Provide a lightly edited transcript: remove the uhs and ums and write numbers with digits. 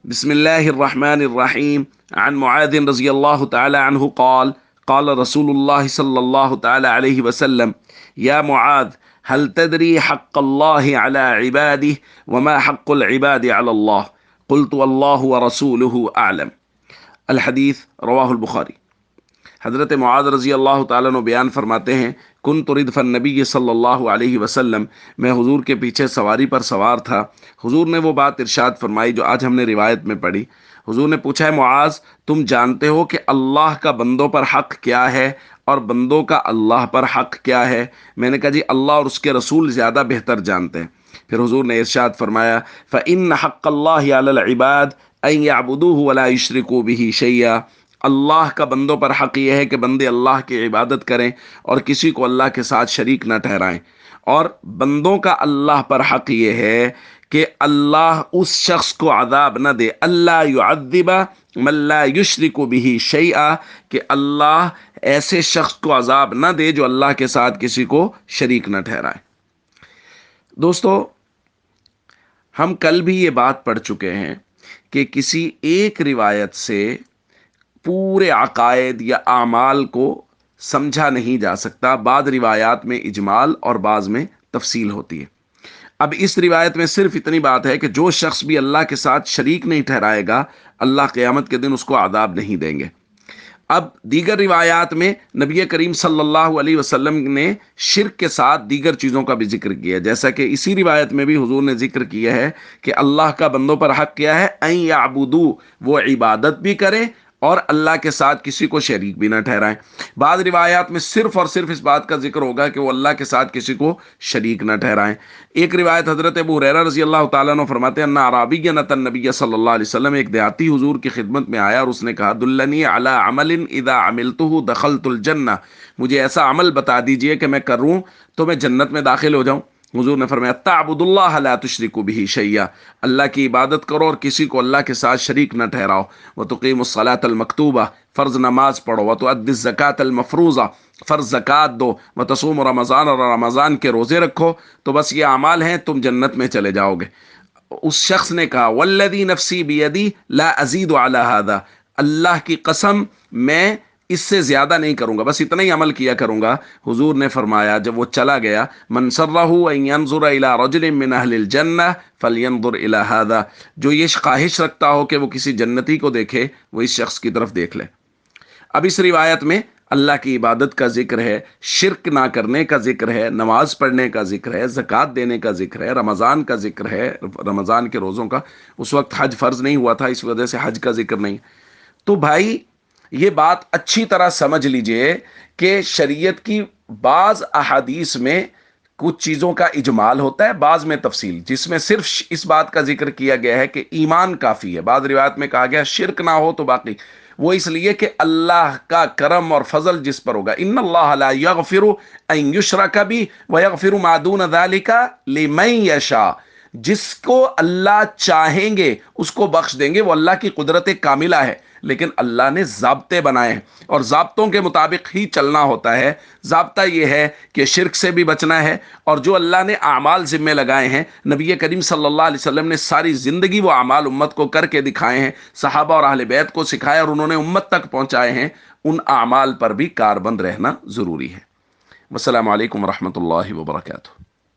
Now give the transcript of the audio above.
بسم الله الرحمن الرحيم. عن معاذ رضي الله تعالى عنه قال قال رسول الله صلى الله تعالى عليه وسلم: يا معاذ، هل تدري حق الله على عباده وما حق العباد على الله؟ قلت والله ورسوله أعلم. الحدیث رواہ البخاری۔ حضرت معاذ رضی اللہ تعالیٰ عنہ بیان فرماتے ہیں، کنت ردف النبی صلی اللہ علیہ وسلم، میں حضور کے پیچھے سواری پر سوار تھا۔ حضور نے وہ بات ارشاد فرمائی جو آج ہم نے روایت میں پڑھی۔ حضور نے پوچھا ہے معاذ، تم جانتے ہو کہ اللہ کا بندوں پر حق کیا ہے اور بندوں کا اللہ پر حق کیا ہے؟ میں نے کہا جی اللہ اور اس کے رسول زیادہ بہتر جانتے ہیں۔ پھر حضور نے ارشاد فرمایا، فَإِنَّ حَقَّ اللَّهِ عَلَى الْعِبَادِ أَن يَعْبُدُوهُ وَلَا يُشْرِكُوا بِهِ شَيْئًا۔ اللہ کا بندوں پر حق یہ ہے کہ بندے اللہ کی عبادت کریں اور کسی کو اللہ کے ساتھ شریک نہ ٹھہرائیں، اور بندوں کا اللہ پر حق یہ ہے کہ اللہ اس شخص کو عذاب نہ دے، اللہ يعذب من لا یشرک بہ شیئا، کہ اللہ ایسے شخص کو عذاب نہ دے جو اللہ کے ساتھ کسی کو شریک نہ ٹھہرائے۔ دوستو، ہم کل بھی یہ بات پڑھ چکے ہیں کہ کسی ایک روایت سے پورے عقائد یا اعمال کو سمجھا نہیں جا سکتا۔ بعض روایات میں اجمال اور بعض میں تفصیل ہوتی ہے۔ اب اس روایت میں صرف اتنی بات ہے کہ جو شخص بھی اللہ کے ساتھ شریک نہیں ٹھہرائے گا، اللہ قیامت کے دن اس کو عذاب نہیں دیں گے۔ اب دیگر روایات میں نبی کریم صلی اللہ علیہ وسلم نے شرک کے ساتھ دیگر چیزوں کا بھی ذکر کیا، جیسا کہ اسی روایت میں بھی حضور نے ذکر کیا ہے کہ اللہ کا بندوں پر حق کیا ہے، ان یعبدو، وہ عبادت بھی کریں اور اللہ کے ساتھ کسی کو شریک بھی نہ ٹھہرائیں۔ بعض روایات میں صرف اور صرف اس بات کا ذکر ہوگا کہ وہ اللہ کے ساتھ کسی کو شریک نہ ٹھہرائیں۔ ایک روایت حضرت ابو ہریرہ رضی اللہ تعالیٰ عنہ فرماتے ہیں، ان اعرابیا اتى النبی صلی اللہ علیہ وسلم، ایک دیہاتی حضور کی خدمت میں آیا اور اس نے کہا، دلنی علی عمل اذا عملته دخلت الجنہ، مجھے ایسا عمل بتا دیجئے کہ میں کروں تو میں جنت میں داخل ہو جاؤں۔ حضور نے فرمایا، تعبد اللہ لا تشرک بہ شیئا، اللہ کی عبادت کرو اور کسی کو اللہ کے ساتھ شریک نہ ٹھہراؤ، وتقیم الصلاۃ المکتوبہ، فرض نماز پڑھو، وتؤدی الزکاۃ المفروضہ، فرض زکوٰۃ دو، وتصوم رمضان، اور رمضان کے روزے رکھو، تو بس یہ اعمال ہیں، تم جنت میں چلے جاؤ گے۔ اس شخص نے کہا، والذی نفسی بیدی لا ازید علی ھذا، اللہ کی قسم میں اس سے زیادہ نہیں کروں گا، بس اتنا ہی عمل کیا کروں گا۔ حضور نے فرمایا جب وہ چلا گیا، من سرہ ان ینظر الی رجل من اہل الجنہ فلینظر الی ھذا، جو یہ خواہش رکھتا ہو کہ وہ کسی جنتی کو دیکھے، وہ اس شخص کی طرف دیکھ لے۔ اب اس روایت میں اللہ کی عبادت کا ذکر ہے، شرک نہ کرنے کا ذکر ہے، نماز پڑھنے کا ذکر ہے، زکوٰۃ دینے کا ذکر ہے، رمضان کا ذکر ہے، رمضان کے روزوں کا۔ اس وقت حج فرض نہیں ہوا تھا، اس وجہ سے حج کا ذکر نہیں۔ تو بھائی یہ بات اچھی طرح سمجھ لیجئے کہ شریعت کی بعض احادیث میں کچھ چیزوں کا اجمال ہوتا ہے، بعض میں تفصیل، جس میں صرف اس بات کا ذکر کیا گیا ہے کہ ایمان کافی ہے۔ بعض روایت میں کہا گیا شرک نہ ہو تو باقی، وہ اس لیے کہ اللہ کا کرم اور فضل جس پر ہوگا، ان اللہ لا یغفر ان یشرک بہ ویغفر ما دون ذلک لمن یشاء، جس کو اللہ چاہیں گے اس کو بخش دیں گے، وہ اللہ کی قدرت کاملہ ہے، لیکن اللہ نے ضابطے بنائے ہیں اور ضابطوں کے مطابق ہی چلنا ہوتا ہے۔ ضابطہ یہ ہے کہ شرک سے بھی بچنا ہے، اور جو اللہ نے اعمال ذمے لگائے ہیں، نبی کریم صلی اللہ علیہ وسلم نے ساری زندگی وہ اعمال امت کو کر کے دکھائے ہیں، صحابہ اور اہل بیت کو سکھائے اور انہوں نے امت تک پہنچائے ہیں، ان اعمال پر بھی کاربند رہنا ضروری ہے۔ والسلام علیکم ورحمۃ اللہ وبرکاتہ۔